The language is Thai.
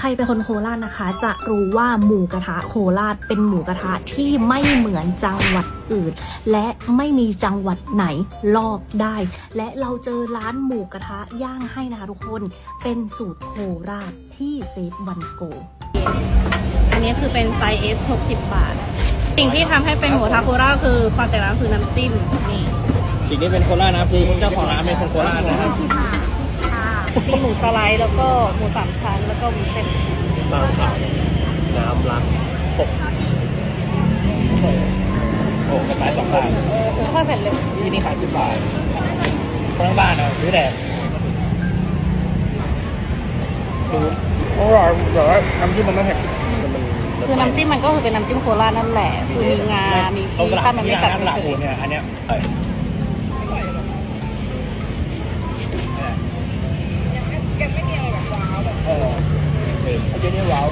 ใครเป็นคนโคราชนะคะจะรู้ว่าหมูกระทะโคราชเป็นหมูกระทะที่ไม่เหมือนจังหวัดอื่นและไม่มีจังหวัดไหนลอกได้และเราเจอร้านหมูกระทะย่างให้นะคะทุกคนเป็นสูตรโคราชที่เซฟวันโกอันนี้คือเป็นไซส์ S 60 บาทสิ่งที่ทำให้เป็นหมูกระทะโคราชคือความแตกต่างคือน้ำจิ้มนี่สิ่งที่เป็นโคราชนะคือเจ้าของร้านเป็นคนโคราชนะครับมีหมูสไลด์แล้วก็หมู3 ชั้นแล้วก็หมูเส้นบางขาวน้ำรักปกโอ้กระต่าย2 บาทค่อยเผ็ดเลยที่นี่ขาย10 บาทคนทั้งบ้านซื้อแดดดูอร่อยแต่ว่าน้ำจิ้มมันไม่เผ็ดคือน้ำจิ้มมันก็คือเป็นน้ำจิ้มโคราชนั่นแหละคือมีงา มีพริกถ้ามันไม่จัดเฉยๆเนี่ยอันเนี้ยยังไม่มีอะไรแบบว้าวแบบเออเดี๋ยวนี้ว้าว